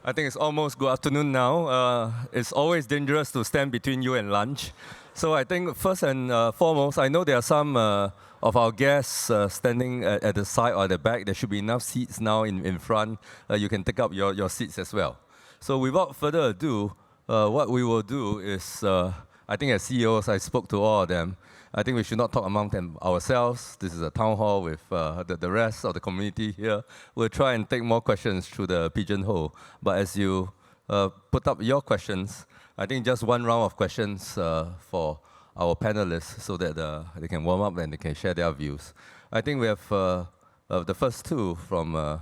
I think it's almost good afternoon now. It's always dangerous to stand between you and lunch. So I think first and foremost, I know there are some of our guests standing at the side or the back. There should be enough seats now in front. You can take up your seats as well. So without further ado, what we will do is, I think as CEOs, I spoke to all of them. I think we should not talk among them ourselves. This is a town hall with the rest of the community here. We'll try and take more questions through the pigeonhole. But as you put up your questions, I think just one round of questions for our panelists so that they can warm up and they can share their views. I think we have the first two from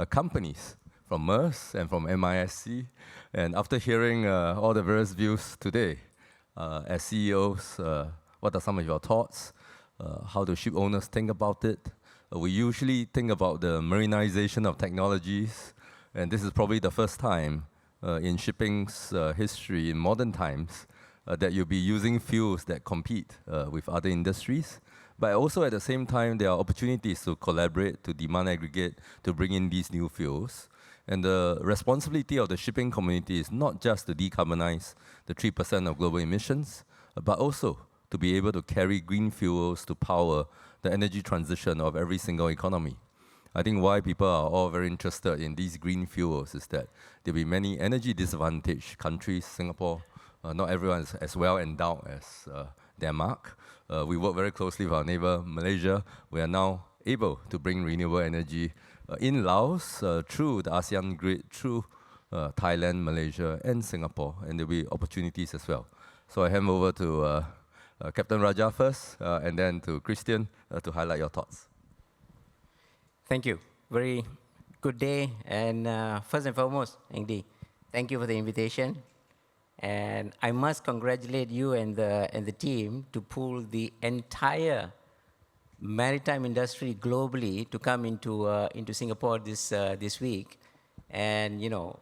companies, from MERS and from MISC. And after hearing all the various views today, as CEOs, what are some of your thoughts? How do ship owners think about it? We usually think about the marinization of technologies, and this is probably the first time in shipping's history in modern times that you'll be using fuels that compete with other industries. But also at the same time, there are opportunities to collaborate, to demand aggregate, to bring in these new fuels. And the responsibility of the shipping community is not just to decarbonize the 3% of global emissions, but also to be able to carry green fuels to power the energy transition of every single economy. I think why people are all very interested in these green fuels is that there will be many energy disadvantaged countries. Singapore, not everyone is as well endowed as Denmark. We work very closely with our neighbor, Malaysia. We are now able to bring renewable energy in Laos through the ASEAN grid, through Thailand, Malaysia, and Singapore, and there will be opportunities as well. So I hand over to Captain Raja first, and then to Christian to highlight your thoughts. Thank you. Very good day. And first and foremost, Eng Di, thank you for the invitation. And I must congratulate you and the team to pull the entire maritime industry globally to come into Singapore this week. And you know,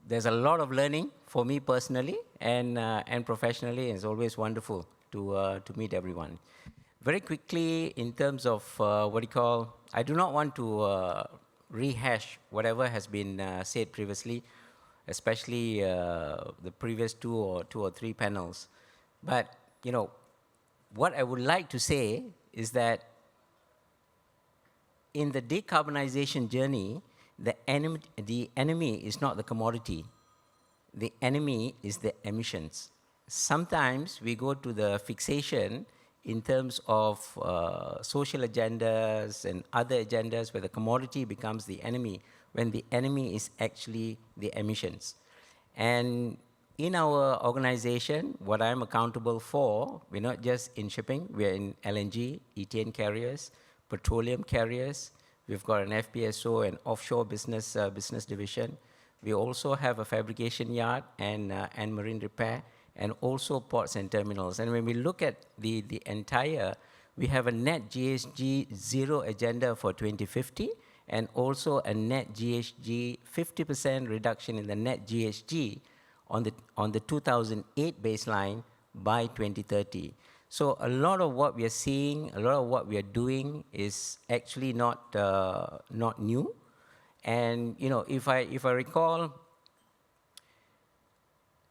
there's a lot of learning for me personally and professionally. And it's always wonderful to meet everyone. Very quickly, in terms of I do not want to rehash whatever has been said previously, especially the previous two or three panels. But you know, what I would like to say is that in the decarbonization journey, the enemy is not the commodity. The enemy is the emissions. Sometimes we go to the fixation in terms of social agendas and other agendas where the commodity becomes the enemy, when the enemy is actually the emissions. And in our organization, what I'm accountable for, we're not just in shipping, we're in LNG, ethane carriers, petroleum carriers. We've got an FPSO and offshore business division. We also have a fabrication yard and marine repair, and also ports and terminals. And when we look at the entire, we have a net GHG zero agenda for 2050, and also a net GHG 50% reduction in the net GHG on the 2008 baseline by 2030. So a lot of what we are seeing, a lot of what we are doing is actually not new. And you know, if I recall,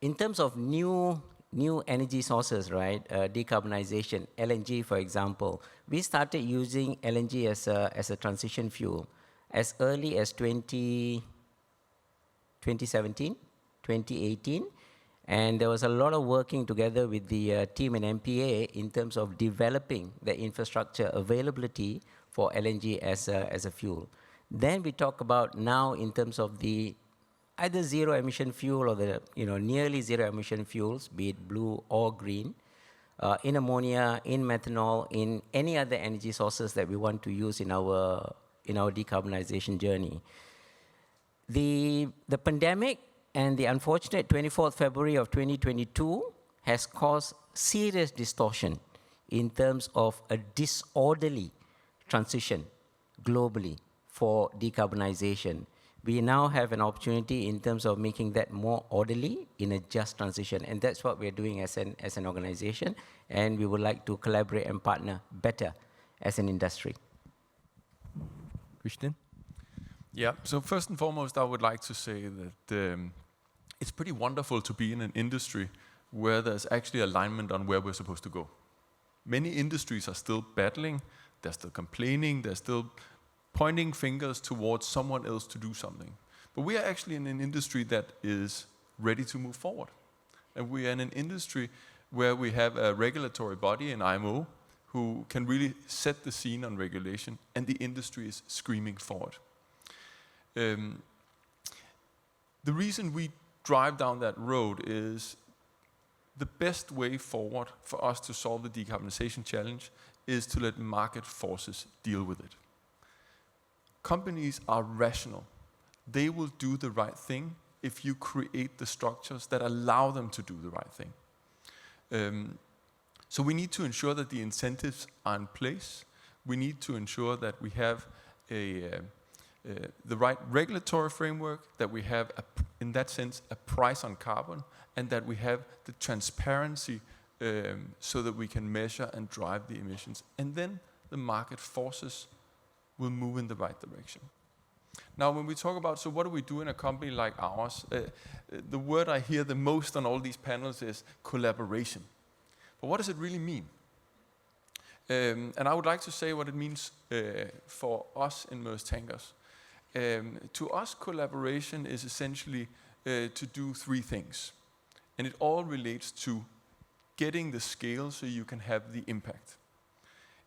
in terms of new energy sources, right? Decarbonization, LNG, for example, we started using LNG as a transition fuel as early as 2017, 2018. And there was a lot of working together with the team in MPA in terms of developing the infrastructure availability for LNG as a fuel. Then we talk about now in terms of the either zero emission fuel or the nearly zero emission fuels, be it blue or green, in ammonia, in methanol, in any other energy sources that we want to use in our decarbonization journey. The pandemic and the unfortunate 24th February of 2022 has caused serious distortion in terms of a disorderly transition globally for decarbonization. We now have an opportunity in terms of making that more orderly in a just transition. And that's what we're doing as an organization. And we would like to collaborate and partner better as an industry. Christian? Yeah, so first and foremost, I would like to say that it's pretty wonderful to be in an industry where there's actually alignment on where we're supposed to go. Many industries are still battling, they're still complaining, they're still pointing fingers towards someone else to do something. But we are actually in an industry that is ready to move forward. And we are in an industry where we have a regulatory body in IMO who can really set the scene on regulation, and the industry is screaming forward. The reason we drive down that road is the best way forward for us to solve the decarbonization challenge is to let market forces deal with it. Companies are rational. They will do the right thing if you create the structures that allow them to do the right thing. So we need to ensure that the incentives are in place. We need to ensure that we have the right regulatory framework, that we have, in that sense, a price on carbon, and that we have the transparency so that we can measure and drive the emissions. And then the market forces will move in the right direction. Now, when we talk about, so what do we do in a company like ours? The word I hear the most on all these panels is collaboration. But what does it really mean? And I would like to say what it means for us in Maersk Tankers. To us, collaboration is essentially to do three things. And it all relates to getting the scale so you can have the impact.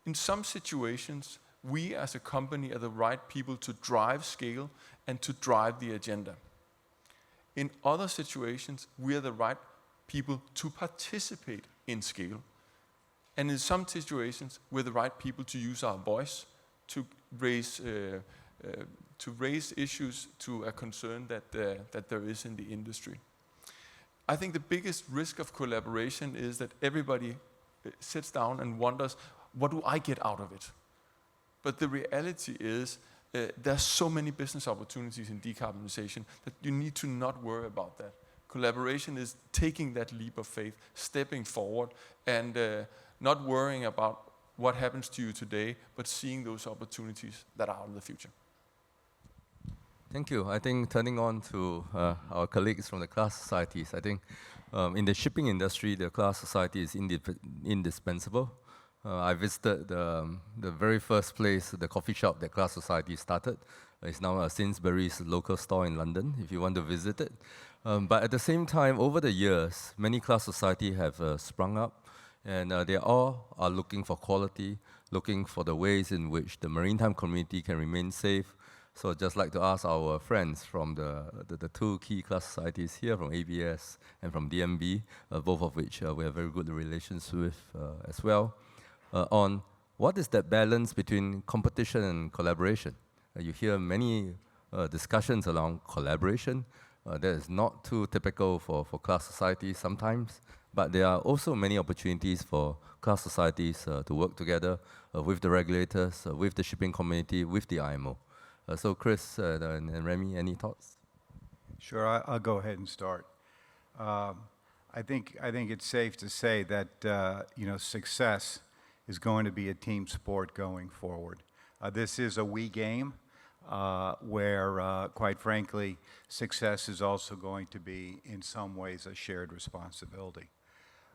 In some situations, we as a company are the right people to drive scale and to drive the agenda. In other situations, we are the right people to participate in scale. And in some situations, we're the right people to use our voice to raise issues to a concern that there is in the industry. I think the biggest risk of collaboration is that everybody sits down and wonders, what do I get out of it? But the reality is there's so many business opportunities in decarbonization that you need to not worry about that. Collaboration is taking that leap of faith, stepping forward, and not worrying about what happens to you today, but seeing those opportunities that are out in the future. Thank you. I think turning on to our colleagues from the class societies, I think in the shipping industry, the class society is indispensable. I visited the very first place, the coffee shop that class society started. It's now a Sainsbury's local store in London, if you want to visit it. But at the same time, over the years, many class society have sprung up, and they all are looking for quality, looking for the ways in which the maritime community can remain safe. So I'd just like to ask our friends from the two key class societies here, from ABS and from DNV, both of which we have very good relations with as well, on what is that balance between competition and collaboration. You hear many discussions around collaboration. That is not too typical for class societies sometimes, but there are also many opportunities for class societies to work together with the regulators, with the shipping community, with the IMO. So Chris and Remy, any thoughts? Sure, I'll go ahead and start. I think it's safe to say that success is going to be a team sport going forward. This is a we game where, quite frankly, success is also going to be, in some ways, a shared responsibility.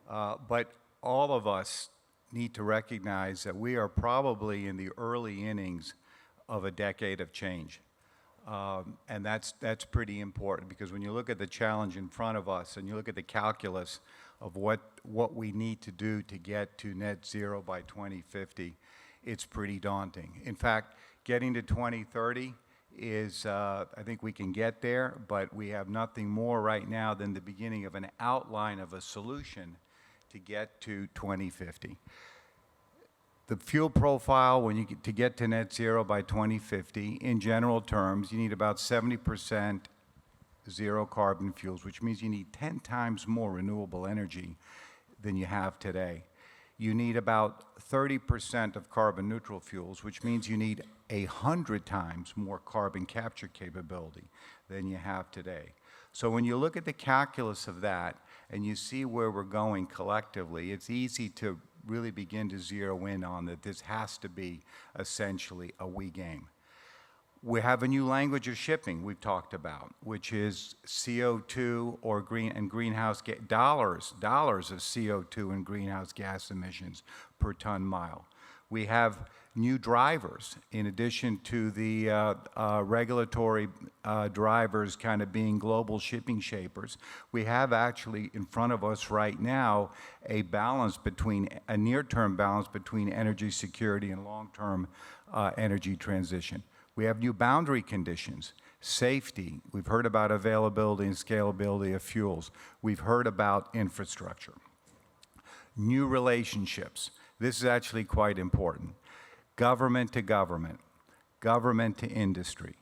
But all of us need to recognize that we are probably in the early innings of a decade of change. And that's pretty important, because when you look at the challenge in front of us and you look at the calculus of what we need to do to get to net zero by 2050, it's pretty daunting. In fact, getting to 2030 is, I think we can get there, but we have nothing more right now than the beginning of an outline of a solution to get to 2050. The fuel profile, to get to net zero by 2050, in general terms, you need about 70% zero carbon fuels, which means you need 10 times more renewable energy than you have today. You need about 30% of carbon neutral fuels, which means you need 100 times more carbon capture capability than you have today. So when you look at the calculus of that and you see where we're going collectively, it's easy to really begin to zero in on that this has to be essentially a we game. We have a new language of shipping we've talked about, which is CO2 or greenhouse dollars of CO2 and greenhouse gas emissions per ton mile. We have new drivers, in addition to the regulatory drivers kind of being global shipping shapers. We have actually in front of us right now a near-term balance between energy security and long-term energy transition. We have new boundary conditions, safety. We've heard about availability and scalability of fuels. We've heard about infrastructure. New relationships. This is actually quite important. Government to government, government to industry,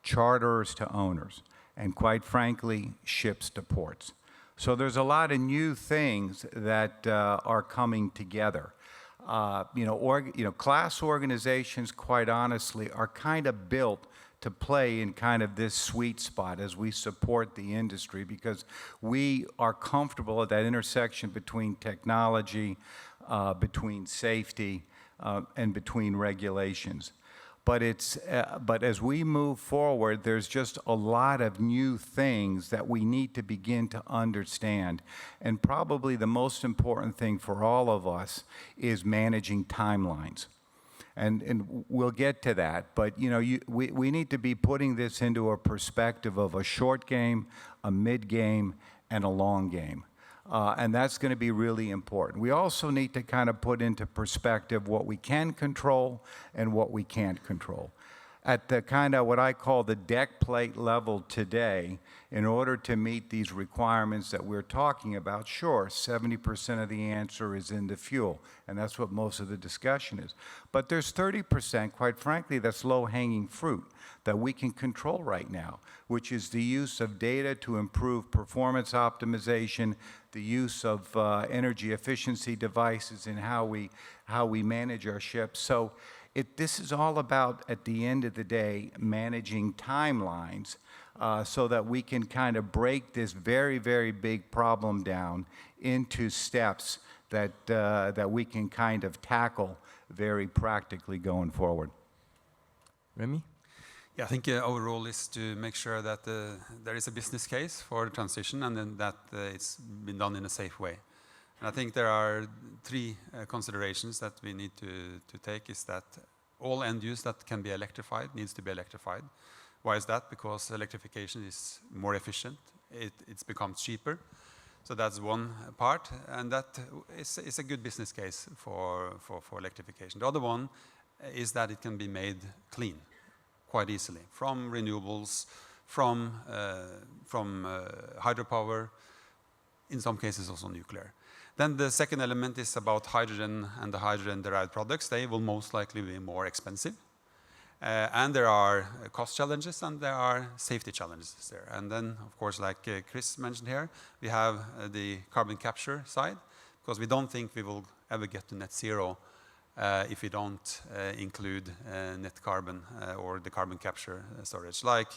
charterers to owners, and quite frankly, ships to ports. So there's a lot of new things that are coming together. Class organizations, quite honestly, are kind of built to play in kind of this sweet spot as we support the industry, because we are comfortable at that intersection between technology, between safety, and between regulations. But as we move forward, there's just a lot of new things that we need to begin to understand. And probably the most important thing for all of us is managing timelines. And we'll get to that, but we need to be putting this into a perspective of a short game, a mid game, and a long game. And that's going to be really important. We also need to kind of put into perspective what we can control and what we can't control. At the kind of what I call the deck plate level today, in order to meet these requirements that we're talking about, sure, 70% of the answer is in the fuel, and that's what most of the discussion is. But there's 30%, quite frankly, that's low-hanging fruit that we can control right now, which is the use of data to improve performance optimization, the use of energy efficiency devices in how we manage our ships. So this is all about, at the end of the day, managing timelines so that we can kind of break this very, very big problem down into steps that we can kind of tackle very practically going forward. Remy? Yeah, I think our role is to make sure that there is a business case for the transition, and then that it's been done in a safe way. And I think there are three considerations that we need to take. Is that all end use that can be electrified needs to be electrified. Why is that? Because electrification is more efficient. It's become cheaper. So that's one part, and that is a good business case for electrification. The other one is that it can be made clean quite easily from renewables, from hydropower, in some cases also nuclear. Then the second element is about hydrogen and the hydrogen-derived products. They will most likely be more expensive. And there are cost challenges and there are safety challenges there. And then, of course, like Chris mentioned here, we have the carbon capture side, because we don't think we will ever get to net zero if we don't include net carbon or the carbon capture storage, like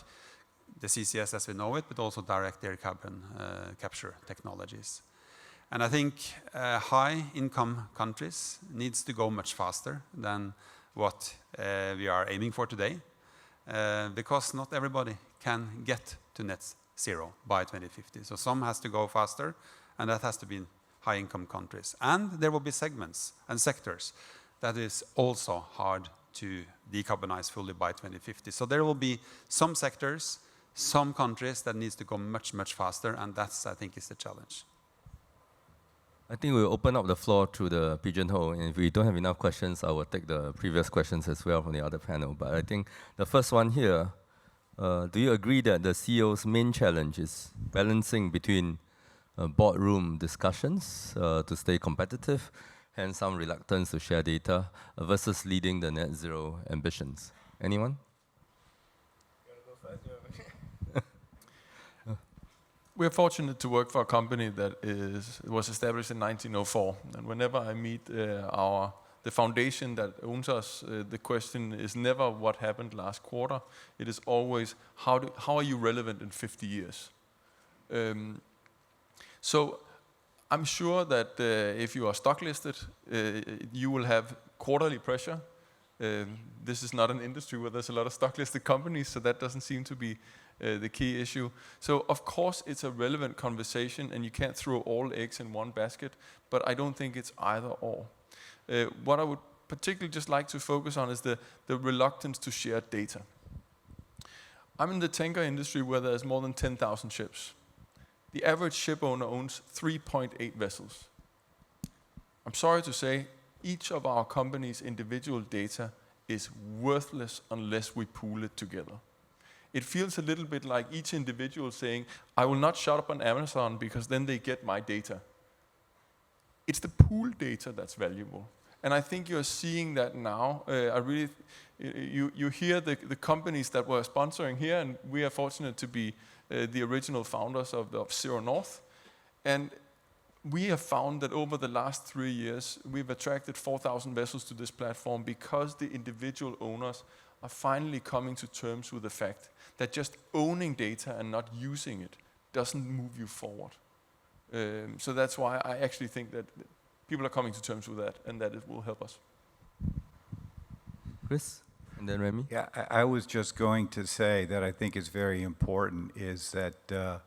the CCS as we know it, but also direct air carbon capture technologies. And I think high-income countries needs to go much faster than what we are aiming for today, because not everybody can get to net zero by 2050. So some has to go faster, and that has to be in high-income countries. And there will be segments and sectors that is also hard to decarbonize fully by 2050. So there will be some sectors, some countries that needs to go much, much faster, and that's, I think, is the challenge. I think we'll open up the floor to the pigeonhole, and if we don't have enough questions, I will take the previous questions as well from the other panel. But I think the first one here, do you agree that the CEO's main challenge is balancing between boardroom discussions to stay competitive, and some reluctance to share data, versus leading the net zero ambitions? Anyone? We're fortunate to work for a company that was established in 1904. And whenever I meet the foundation that owns us, the question is never what happened last quarter. It is always, how are you relevant in 50 years? So I'm sure that if you are stock listed, you will have quarterly pressure This is not an industry where there's a lot of stock-listed companies, so that doesn't seem to be the key issue. So of course it's a relevant conversation, and you can't throw all eggs in one basket, but I don't think it's either or. What I would particularly just like to focus on is the reluctance to share data. I'm in the tanker industry where there's more than 10,000 ships. The average ship owner owns 3.8 vessels. I'm sorry to say, each of our company's individual data is worthless unless we pool it together. It feels a little bit like each individual saying, I will not shop on Amazon because then they get my data. It's the pool data that's valuable. And I think you're seeing that now. You hear the companies that were sponsoring here, and we are fortunate to be the original founders of Zero North. And we have found that over the last 3 years, we've attracted 4,000 vessels to this platform because the individual owners are finally coming to terms with the fact that just owning data and not using it doesn't move you forward. So that's why I actually think that people are coming to terms with that, and that it will help us. Chris, and then Remy. Yeah, I was just going to say that I think is very important is that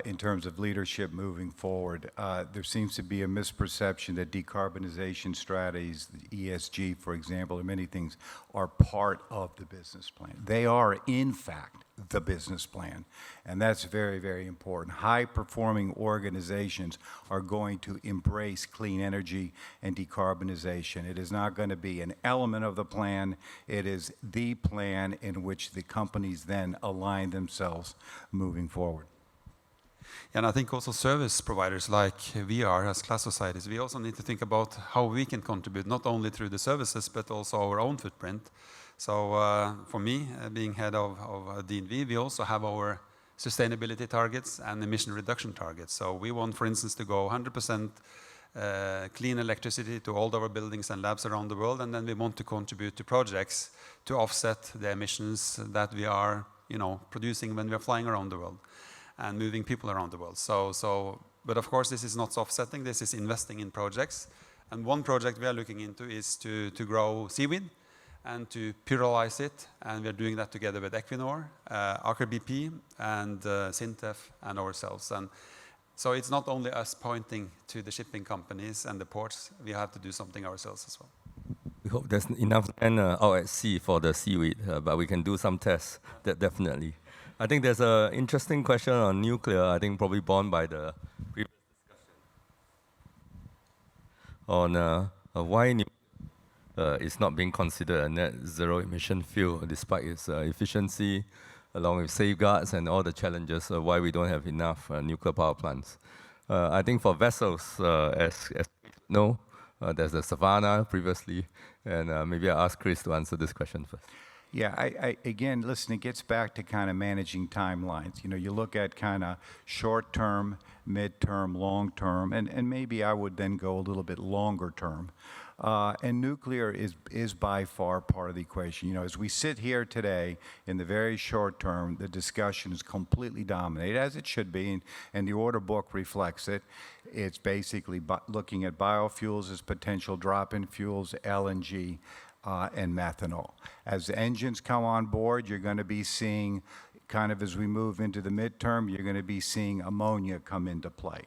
in terms of leadership moving forward, there seems to be a misperception that decarbonization strategies, ESG, for example, and many things are part of the business plan. They are, in fact, the business plan, and that's very, very important. High-performing organizations are going to embrace clean energy and decarbonization. It is not going to be an element of the plan. It is the plan in which the companies then align themselves moving forward. And I think also service providers like we are as class societies, we also need to think about how we can contribute, not only through the services, but also our own footprint. So for me, being head of DNV, we also have our sustainability targets and emission reduction targets. So we want, for instance, to go 100% clean electricity to all our buildings and labs around the world, and then we want to contribute to projects to offset the emissions that we are, producing when we are flying around the world and moving people around the world. But of course, this is not offsetting, this is investing in projects. And one project we are looking into is to grow seaweed and to pyrolyze it. And we're doing that together with Equinor, Aker BP, and Sintef, and ourselves. And so it's not only us pointing to the shipping companies and the ports, we have to do something ourselves as well. We hope there's enough land out at sea for the seaweed, but we can do some tests, definitely. I think there's an interesting question on nuclear, I think probably born by the previous discussion on why nuclear is not being considered a net zero emission fuel despite its efficiency, along with safeguards and all the challenges of why we don't have enough nuclear power plants. I think for vessels, as you know, there's the Savannah previously, and maybe I'll ask Chris to answer this question first. Yeah, again, listen, it gets back to kind of managing timelines. You look at kind of short-term, mid-term, long-term, and maybe I would then go a little bit longer-term. And nuclear is by far part of the equation. As we sit here today, in the very short term, the discussion is completely dominated, as it should be, and the order book reflects it. It's basically looking at biofuels as potential drop-in fuels, LNG, and methanol. As the engines come on board, you're going to be seeing, kind of as we move into the midterm, you're going to be seeing ammonia come into play.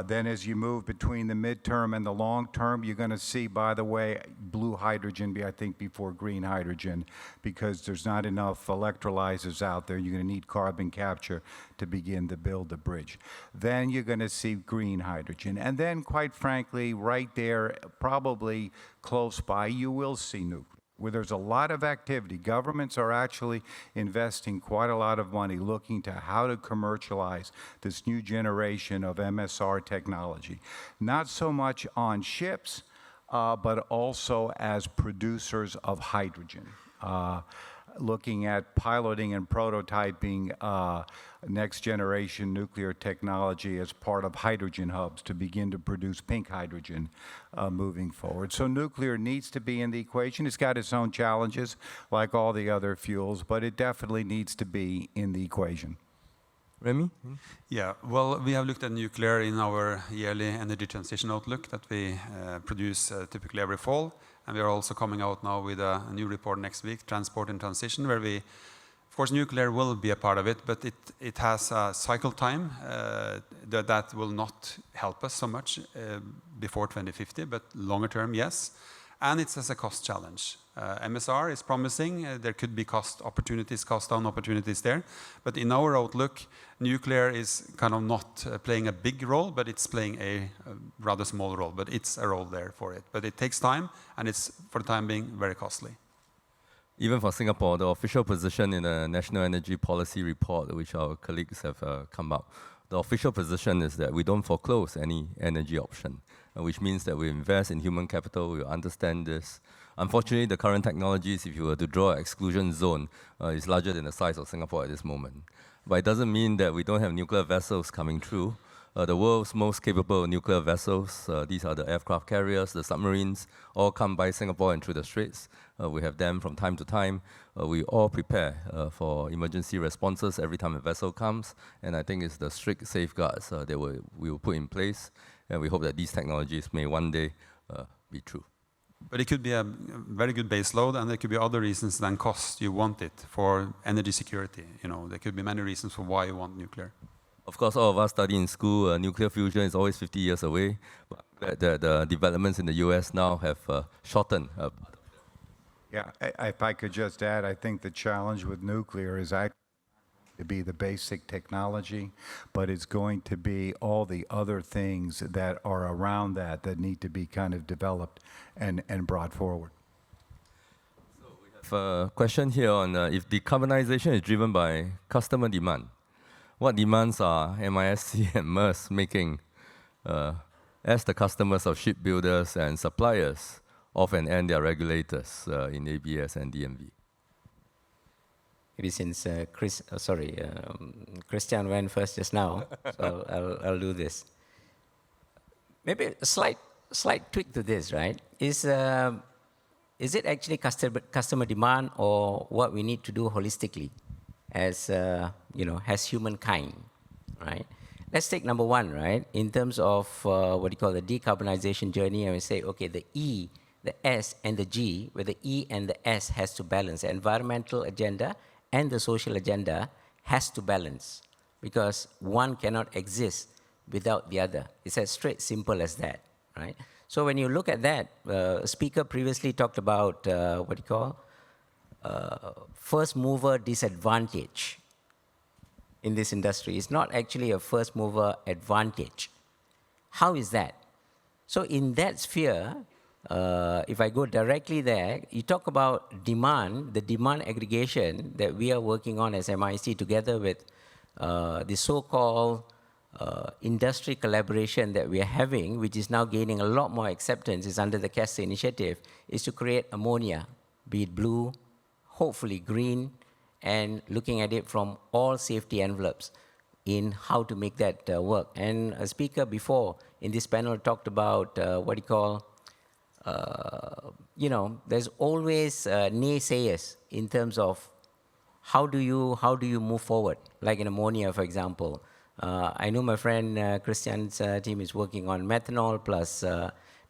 Then as you move between the midterm and the long term, you're going to see, by the way, blue hydrogen, I think, before green hydrogen, because there's not enough electrolyzers out there. You're going to need carbon capture to begin to build the bridge. Then you're going to see green hydrogen. And then, quite frankly, right there, probably close by, you will see nuclear, where there's a lot of activity. Governments are actually investing quite a lot of money looking to how to commercialize this new generation of MSR technology. Not so much on ships, but also as producers of hydrogen. Looking at piloting and prototyping next generation nuclear technology as part of hydrogen hubs to begin to produce pink hydrogen moving forward. So nuclear needs to be in the equation. It's got its own challenges like all the other fuels, but it definitely needs to be in the equation. Remy? Yeah, well, we have looked at nuclear in our yearly energy transition outlook that we produce typically every fall. And we are also coming out now with a new report next week, Transport and Transition, where we, of course, nuclear will be a part of it, but it has a cycle time that will not help us so much before 2050, but longer term, yes. And it's as a cost challenge. MSR is promising. There could be cost down opportunities there. But in our outlook, nuclear is kind of not playing a big role, but it's playing a rather small role. But it's a role there for it. But it takes time, and it's, for the time being, very costly. Even for Singapore, the official position in the National Energy Policy Report, which our colleagues have come out, the official position is that we don't foreclose any energy option, which means that we invest in human capital, we understand this. Unfortunately, the current technologies, if you were to draw an exclusion zone, is larger than the size of Singapore at this moment. But it doesn't mean that we don't have nuclear vessels coming through. The world's most capable nuclear vessels, these are the aircraft carriers, the submarines, all come by Singapore and through the Straits. We have them from time to time. We all prepare for emergency responses every time a vessel comes, and I think it's the strict safeguards that we will put in place, and we hope that these technologies may one day be true. But it could be a very good base load, and there could be other reasons than cost you want it for energy security. You know, there could be many reasons for why you want nuclear. Of course, all of us study in school, nuclear fusion is always 50 years away, but the developments in the US now have shortened. Yeah, if I could just add, I think the challenge with nuclear is actually to be the basic technology, but it's going to be all the other things that are around that need to be kind of developed and brought forward. So we have a question here on if decarbonization is driven by customer demand. What demands are MISC and Maersk making as the customers of shipbuilders and suppliers of and their regulators in ABS and DNV? Maybe since Christian went first just now, so I'll do this. Maybe a slight tweak to this, right? Is it actually customer demand or what we need to do holistically as as humankind, right? Let's take number one, right? In terms of what you call the decarbonization journey, and we say, okay, the E, the S, and the G, where the E and the S has to balance. The environmental agenda and the social agenda has to balance because one cannot exist without the other. It's as straight, simple as that, right? So when you look at that, speaker previously talked about first mover disadvantage in this industry. It's not actually a first mover advantage. How is that? So in that sphere, if I go directly there, you talk about demand, the demand aggregation that we are working on as MISC together with the so-called industry collaboration that we are having, which is now gaining a lot more acceptance, is under the CASTOR initiative, is to create ammonia, be it blue, hopefully green, and looking at it from all safety envelopes in how to make that work. And a speaker before in this panel talked about there's always naysayers in terms of how do you move forward, like in ammonia, for example. I know my friend Christian's team is working on methanol plus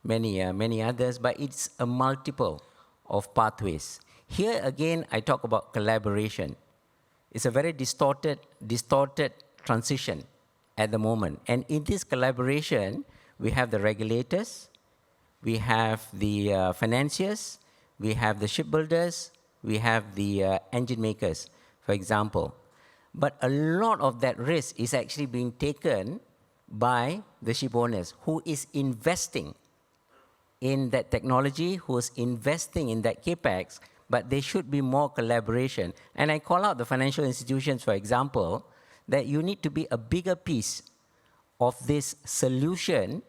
many others, but it's a multiple of pathways. Here again, I talk about collaboration. It's a very distorted transition at the moment. And in this collaboration, we have the regulators, we have the financiers, we have the shipbuilders, we have the engine makers, for example. But a lot of that risk is actually being taken by the ship owners who is investing in that technology, who is investing in that CapEx, but there should be more collaboration. And I call out the financial institutions, for example, that you need to be a bigger piece of this solution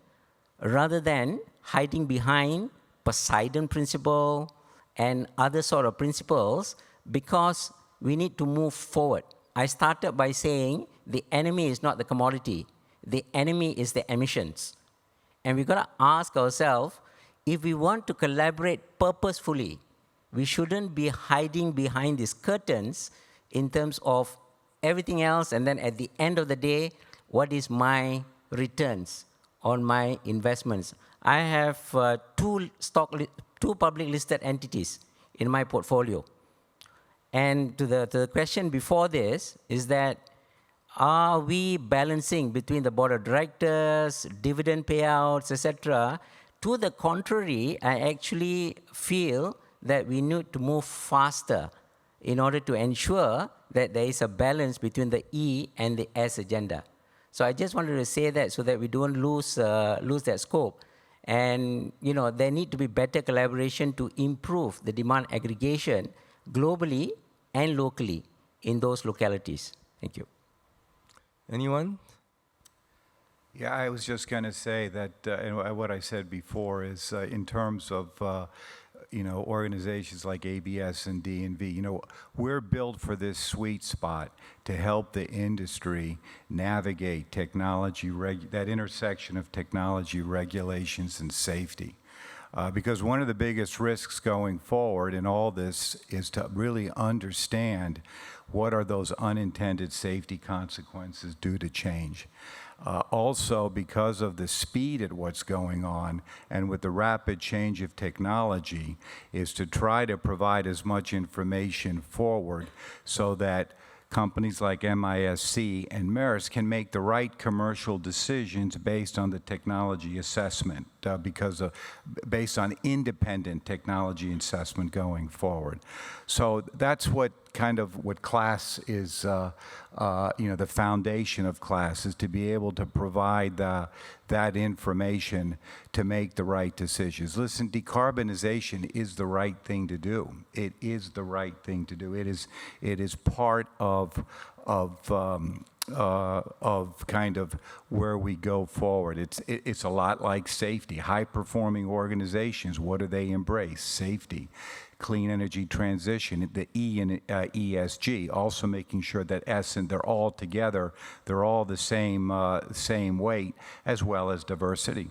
rather than hiding behind Poseidon principle and other sort of principles, because we need to move forward. I started by saying the enemy is not the commodity. The enemy is the emissions. And we've got to ask ourselves, if we want to collaborate purposefully, we shouldn't be hiding behind these curtains in terms of everything else, and then at the end of the day, what is my returns on my investments. I have two public listed entities in my portfolio. And to the question before this is that, are we balancing between the board of directors, dividend payouts, etc.? To the contrary, I actually feel that we need to move faster in order to ensure that there is a balance between the E and the S agenda. So I just wanted to say that so that we don't lose that scope. And there need to be better collaboration to improve the demand aggregation globally and locally in those localities. Thank you. Anyone? Yeah, I was just going to say that, and what I said before is in terms of, organizations like ABS and DNV, we're built for this sweet spot to help the industry navigate technology, that intersection of technology, regulations, and safety. Because one of the biggest risks going forward in all this is to really understand what are those unintended safety consequences due to change. Also, because of the speed at what's going on and with the rapid change of technology, is to try to provide as much information forward so that companies like MISC and Maersk can make the right commercial decisions based on the technology assessment, based on independent technology assessment going forward. So that's what CLAS is, the foundation of CLAS is to be able to provide that information to make the right decisions. Listen, decarbonization is the right thing to do. It is the right thing to do. It is part of kind of where we go forward. It's a lot like safety. High-performing organizations, what do they embrace? Safety. Clean energy transition, the E in ESG, also making sure that S and they're all together, they're all the same weight, as well as diversity.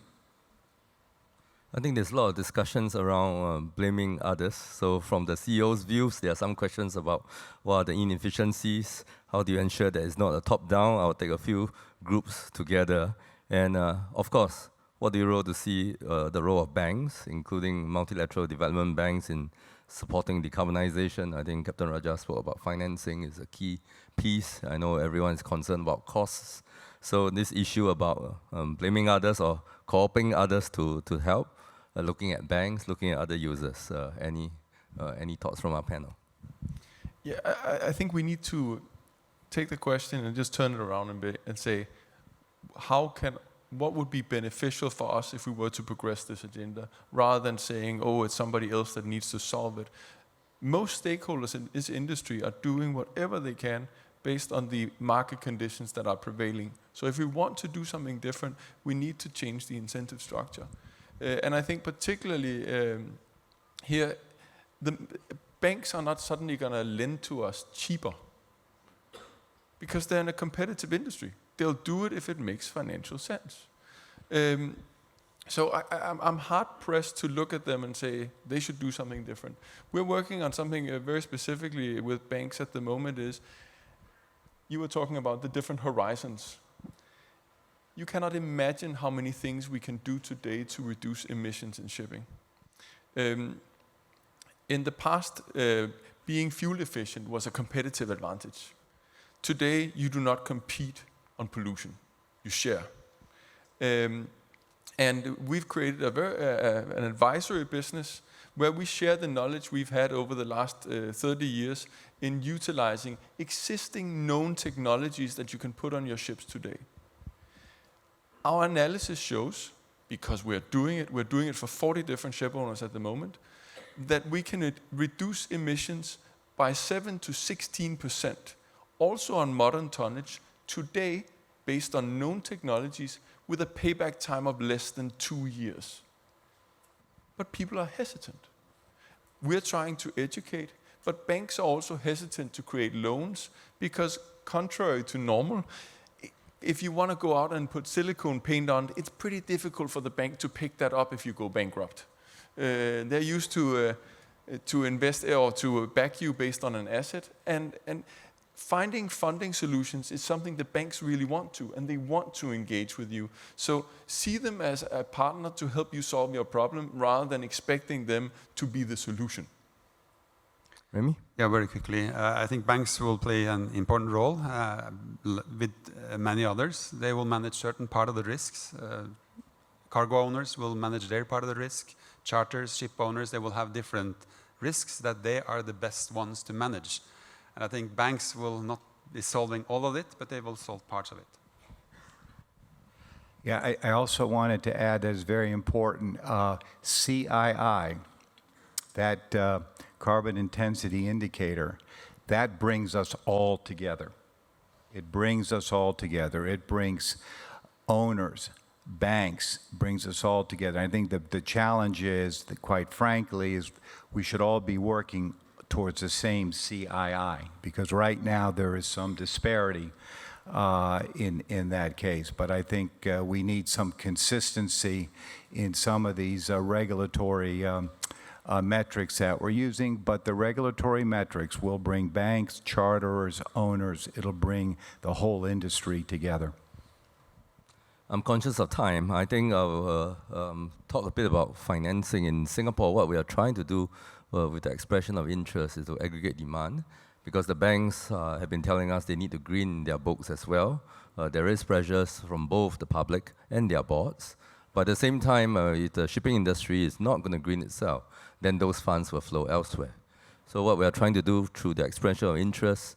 I think there's a lot of discussions around blaming others. So from the CEO's views, there are some questions about what are the inefficiencies, how do you ensure that it's not a top-down. I'll take a few groups together. And of course, what do you see the role of banks, including multilateral development banks in supporting decarbonization? I think Captain Raja spoke about financing is a key piece. I know everyone is concerned about costs. So this issue about blaming others or co-opting others to help, looking at banks, looking at other users. Any thoughts from our panel? Yeah, I think we need to take the question and just turn it around a bit and say, what would be beneficial for us if we were to progress this agenda, rather than saying, oh, it's somebody else that needs to solve it. Most stakeholders in this industry are doing whatever they can based on the market conditions that are prevailing. So if we want to do something different, we need to change the incentive structure. And I think particularly here, the banks are not suddenly going to lend to us cheaper because they're in a competitive industry. They'll do it if it makes financial sense. So I'm hard-pressed to look at them and say they should do something different. We're working on something very specifically with banks at the moment is, you were talking about the different horizons. You cannot imagine how many things we can do today to reduce emissions in shipping. In the past, being fuel efficient was a competitive advantage. Today, you do not compete on pollution, you share. And we've created an advisory business where we share the knowledge we've had over the last 30 years in utilizing existing known technologies that you can put on your ships today. Our analysis shows, because we're doing it for 40 different ship owners at the moment, that we can reduce emissions by 7 to 16%, also on modern tonnage, today, based on known technologies, with a payback time of less than 2 years. But people are hesitant. We're trying to educate, but banks are also hesitant to create loans because, contrary to normal, if you want to go out and put silicone paint on, it's pretty difficult for the bank to pick that up if you go bankrupt. They're used to invest or to back you based on an asset, and finding funding solutions is something that banks really want to, and they want to engage with you. So see them as a partner to help you solve your problem rather than expecting them to be the solution. Remy? Yeah, very quickly. I think banks will play an important role with many others. They will manage certain part of the risks. Cargo owners will manage their part of the risk. Charters, ship owners, they will have different risks that they are the best ones to manage. And I think banks will not be solving all of it, but they will solve parts of it. Yeah, I also wanted to add that it's very important, CII, that carbon intensity indicator, that brings us all together. It brings us all together. It brings owners, banks, brings us all together. I think the challenge is, that, quite frankly, is we should all be working towards the same CII, because right now there is some disparity in that case. But I think we need some consistency in some of these regulatory metrics that we're using, but the regulatory metrics will bring banks, charterers, owners, it'll bring the whole industry together. I'm conscious of time. I think I'll talk a bit about financing in Singapore. What we are trying to do with the expression of interest is to aggregate demand, because the banks have been telling us they need to green their books as well. There is pressures from both the public and their boards. But at the same time, if the shipping industry is not going to green itself, then those funds will flow elsewhere. So what we are trying to do through the expression of interest,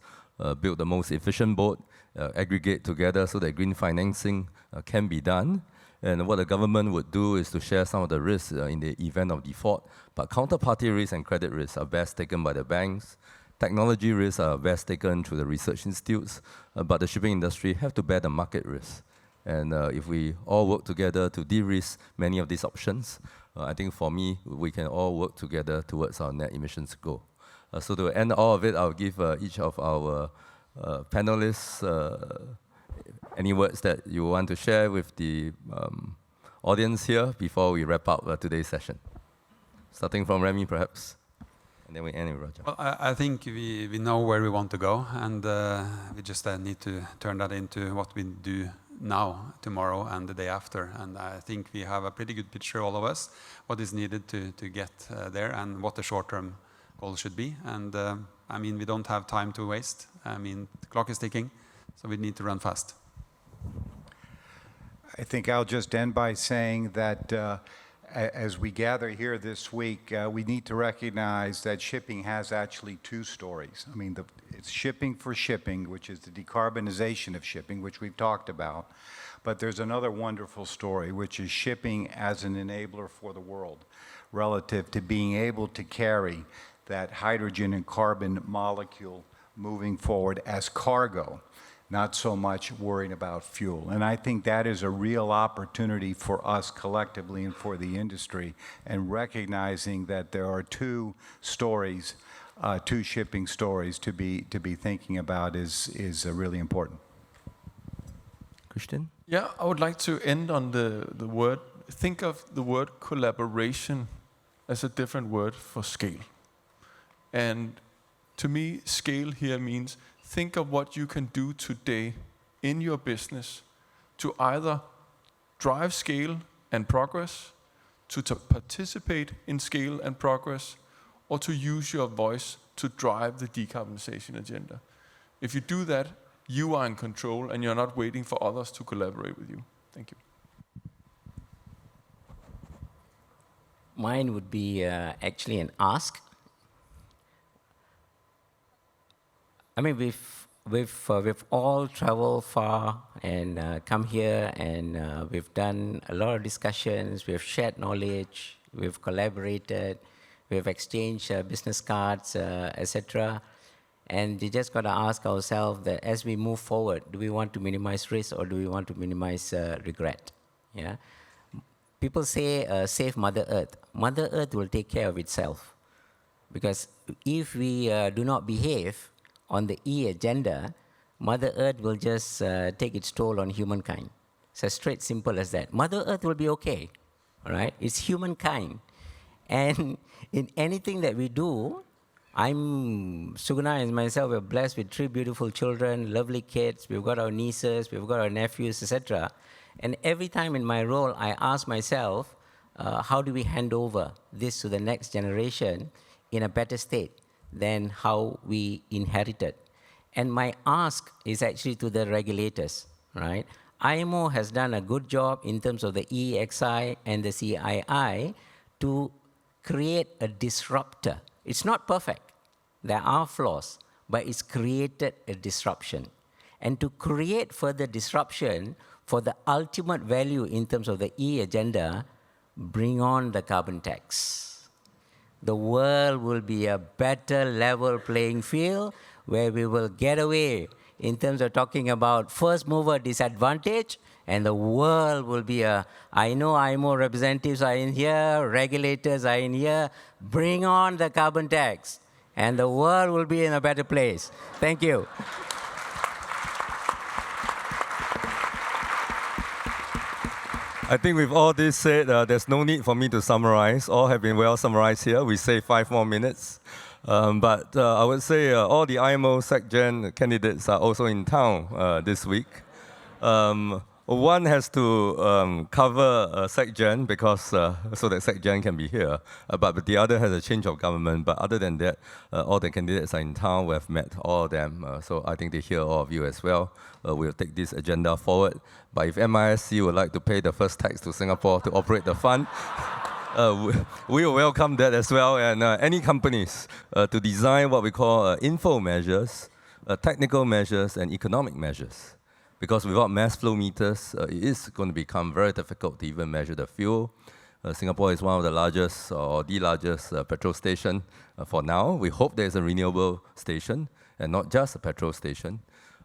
build the most efficient boat, aggregate together so that green financing can be done. And what the government would do is to share some of the risks in the event of default. But counterparty risks and credit risks are best taken by the banks. Technology risks are best taken through the research institutes. But the shipping industry have to bear the market risks. And if we all work together to de-risk many of these options, I think for me, we can all work together towards our net emissions goal. So to end all of it, I'll give each of our panelists any words that you want to share with the audience here before we wrap up today's session. Starting from Remy, perhaps, and then we end with Roger. Well, I think we know where we want to go, and we just need to turn that into what we do now, tomorrow, and the day after. And I think we have a pretty good picture, all of us, what is needed to get there and what the short-term goal should be. And I mean, we don't have time to waste. I mean, the clock is ticking, so we need to run fast. I think I'll just end by saying that as we gather here this week, we need to recognize that shipping has actually two stories. I mean, it's shipping for shipping, which is the decarbonization of shipping, which we've talked about. But there's another wonderful story, which is shipping as an enabler for the world, relative to being able to carry that hydrogen and carbon molecule moving forward as cargo, not so much worrying about fuel. And I think that is a real opportunity for us collectively and for the industry, and recognizing that there are two stories, two shipping stories to be thinking about is really important. Christian? Yeah, I would like to end on the word, think of the word collaboration as a different word for scale. And to me, scale here means think of what you can do today in your business to either drive scale and progress, to participate in scale and progress, or to use your voice to drive the decarbonization agenda. If you do that, you are in control and you're not waiting for others to collaborate with you. Thank you. Mine would be actually an ask. I mean, we've all traveled far and come here, and we've done a lot of discussions. We've shared knowledge. We've collaborated. We've exchanged business cards, etc. And we just got to ask ourselves that as we move forward, do we want to minimize risk or do we want to minimize regret? Yeah. People say save Mother Earth. Mother Earth will take care of itself, because if we do not behave on the E agenda, Mother Earth will just take its toll on humankind. It's as straight, simple as that. Mother Earth will be okay, all right? It's humankind. And in anything that we do, Suguna and myself, we're blessed with 3 beautiful children, lovely kids. We've got our nieces, we've got our nephews, etc. And every time in my role, I ask myself, how do we hand over this to the next generation in a better state than how we inherited? And my ask is actually to the regulators, right? IMO has done a good job in terms of the EEXI and the CII to create a disruptor. It's not perfect. There are flaws, but it's created a disruption. And to create further disruption for the ultimate value in terms of the E agenda, bring on the carbon tax. The world will be a better level playing field where we will get away in terms of talking about first mover disadvantage, and the world will be I know IMO representatives are in here, regulators are in here, bring on the carbon tax, and the world will be in a better place. Thank you. I think with all this said, there's no need for me to summarize. All have been well summarized here. We save 5 more minutes. But I would say all the IMO SecGen candidates are also in town this week. One has to cover SecGen because so that SecGen can be here. But the other has a change of government. But other than that, all the candidates are in town. We have met all of them. So I think they hear all of you as well. We'll take this agenda forward. But if MISC would like to pay the first tax to Singapore to operate the fund, we will welcome that as well. And any companies to design what we call info measures, technical measures, and economic measures. Because without mass flow meters, it is going to become very difficult to even measure the fuel. Singapore is one of the largest, or the largest petrol station for now. We hope there's a renewable station, and not just a petrol station.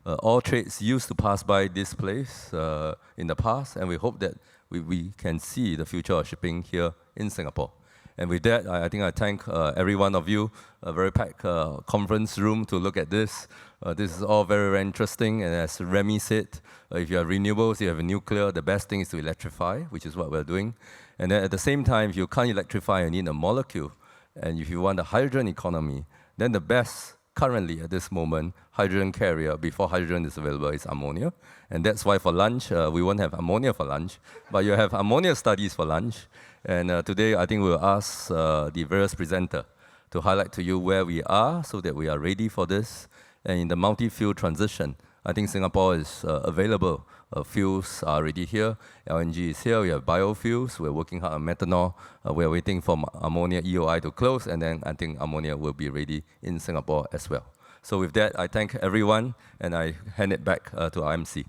All trades used to pass by this place in the past, and we hope that we can see the future of shipping here in Singapore. And with that, I think I thank every one of you, a very packed conference room to look at this. This is all very, very interesting. And as Remy said, if you have renewables, you have nuclear, the best thing is to electrify, which is what we're doing. And then at the same time, if you can't electrify, you need a molecule. And if you want a hydrogen economy, then the best currently at this moment, hydrogen carrier, before hydrogen is available, is ammonia. And that's why for lunch, we won't have ammonia for lunch, but you have ammonia studies for lunch. And today, I think we'll ask the various presenters to highlight to you where we are so that we are ready for this. And in the multi-fuel transition, I think Singapore is available. Fuels are already here. LNG is here. We have biofuels. We're working hard on methanol. We're waiting for ammonia EOI to close, and then I think ammonia will be ready in Singapore as well. So with that, I thank everyone, and I hand it back to our MC.